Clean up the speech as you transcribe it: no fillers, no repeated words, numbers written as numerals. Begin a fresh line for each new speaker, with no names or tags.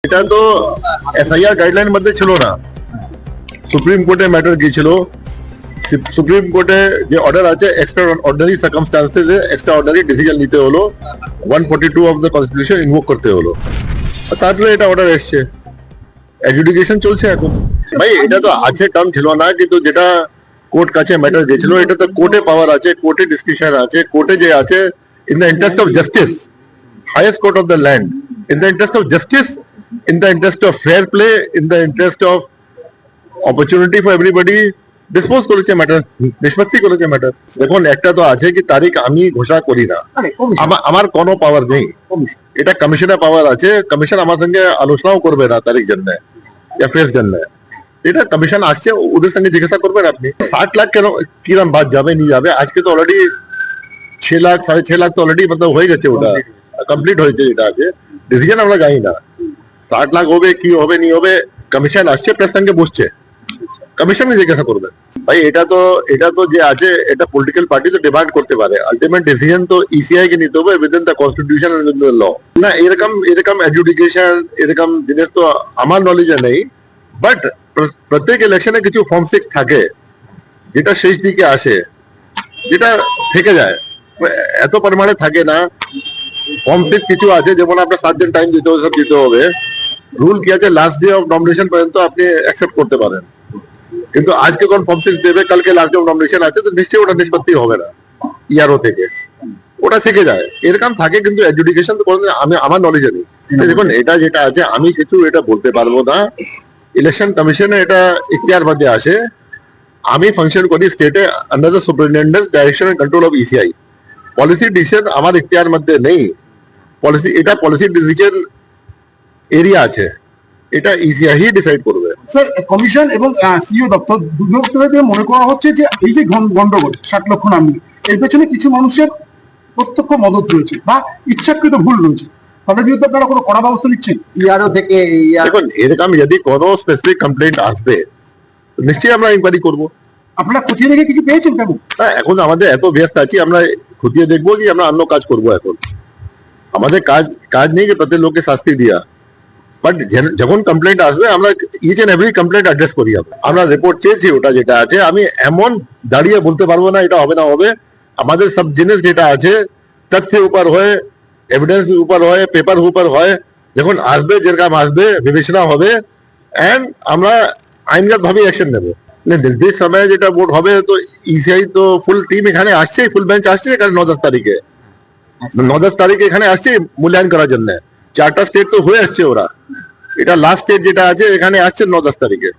এটা তো SIR guideline মধ্যে ছিল না, সুপ্রিম কোর্টে ম্যাটার গিয়েছিল। সুপ্রিম কোর্টে যে অর্ডার আছে এক্সট্রা অর্ডিনারি সার্কামস্টান্সেসে এক্সট্রা অর্ডিনারি ডিসিশন নিতে হলো, 142 অফ দ্য কনস্টিটিউশন ইনভোক করতে হলো, তারপরে এটা অর্ডার এসছে, এডজুডিকেশন চলছে এখন। ভাই এটা তো আছে টার্ম ছিল না, কিন্তু যেটা কোর্ট কাছে ম্যাটার গেছিল এটা তো কোর্টে পাওয়ার আছে, কোর্টে ডিসকাশন আছে, কোর্টে যে আছে in the interest of justice, highest court of the land, in the interest of justice, in the interest of fair play, in the interest of opportunity for everybody, dispose করেছে ম্যাটার, নিষ্পত্তি করেছে matter. দেখুন একটা তো আছে কি তারিখ আমি ঘোষণা করি না, আমার কোনো পাওয়ার নেই, এটা কমিশনের পাওয়ার আছে। কমিশন আমার সঙ্গে আলোচনাও করবে না তারিখ জন্য या ফেস জন্য, এটা কমিশন আসছে ওদের সঙ্গে জিজ্ঞাসা করবেন আপনি। 60 লাখ কেন কিরম বাদ যাবে নিয়ে যাবে, আজকে তো অলরেডি 6 লাখ 6.5 লাখ তো অলরেডি মতলব হয়ে গেছে, ওটা কমপ্লিট হয়েছে, এটা আছে ডিসিশন আমরা জানি না 60 লাখ হবে কি হবে নি হবে, কমিশন আসছে প্রেস সঙ্গে বসছে, কমিশন জিজ্ঞাসা করবে। ভাই এটা তো যে আছে এটা পলিটিক্যাল পার্টি তো ডিমান্ড করতে পারে, আলটিমেট ডিসিশন তো ইসিআই কে নিতে হবে within the constitution and within the law. না এরকম এডজুডিকেশন এরকম জিনিস তো আমার নলেজে নেই, বাট প্রত্যেক ইলেকশনে কিছু ফর্ম 6 থাকে যেটা শেষ দিকে আসে, যেটা থেকে যায়, এত পরিমাণে থাকে না। ফর্ম 6 কিছু আছে যেমন আপনার 7 দিন টাইম দিতে হবে, সব দিতে হবে, রুল কি আছে লাস্ট ডে অফ নমিনেশন পর্যন্ত আপনি অ্যাকসেপ্ট করতে পারেন, কিন্তু আজকে কোন ফর্ম 6 দেবে কালকে লাস্ট ডে অফ নমিনেশন আছে তো নিশ্চয়ই ওটা নিষ্পত্তি হবে না ইয়ারও থেকে, ওটা থেকে যায়, এরকম থাকে। কিন্তু এডজুডিকেশন তো কোনোদিন আমি আমার নলেজে নেই। দেখুন এটা যেটা আছে আমি কিছু এটা বলতে পারবো না, ইলেকশন কমিশনে এটা ইখতিয়ার মধ্যে আসে। আমি ফাংশন করি স্টেটে under the superintendent direction and control of ECI, policy decision আমার ইখতিয়ার মধ্যে নেই, পলিসি এটা পলিসি ডিসিশন এরিয়া আছে, এটা ইসিআই হি ডিসাইড করবে।
স্যার কমিশন এবং সিও দপ্তর দুটো দপ্তরে মনে করা হচ্ছে যে এই যে গন্ডগোল 60 লক্ষ নাম নিয়ে এর পেছনে কিছু মানুষের প্রত্যক্ষ মদত রয়েছে বা ইচ্ছাকৃত ভুল রয়েছে, তাদের বিরুদ্ধে আপনারা কোনো কড়া ব্যবস্থা নিচ্ছেন?
ইয়ারও থেকে
দেখুন এরকম যদি কোনো স্পেসিফিক কমপ্লেন্ট আসবে নিশ্চয়ই আমরা ইনকোয়ারি করবো।
আপনারা খতিয়ে দেখে কিছু পেয়েছেন কেমন?
এখন আমাদের এত ব্যস্ত আছি, আমরা খতিয়ে দেখবো কি আমরা অন্য কাজ করবো, এখন আমাদের কাজ নেই যে প্রত্যেক লোককে শাস্তি দিয়া, বাট যখন কমপ্লেন্ট আসবে আমরা each and every complaint address করি, আমরা রিপোর্ট চেয়েছি, ওটা যেটা আছে আমি এমন দাঁড়িয়ে বলতে পারবো না এটা হবে না হবে। আমাদের সব জিনিস যেটা আছে তথ্যের উপর হয়, এভিডেন্স উপর হয়, পেপার উপর হয়, যখন আসবে যেরকম আসবে বিবেচনা হবে এন্ড আমরা আইনগত ভাবে অ্যাকশন নেবো। নির্দিষ্ট সময়ে যেটা ভোট হবে তো ইসিআই তো ফুল টিম এখানে আসছে, ফুল বেঞ্চ আসছে এখানে 9-10 তারিখে, 9-10 তারিখে এখানে আসছে মূল্যায়ন করার জন্য। 4টা স্টেট তো হয়ে আসছে ওরা, এটা লাস্ট স্টেট যেটা আছে এখানে আসছে 9-10 তারিখে।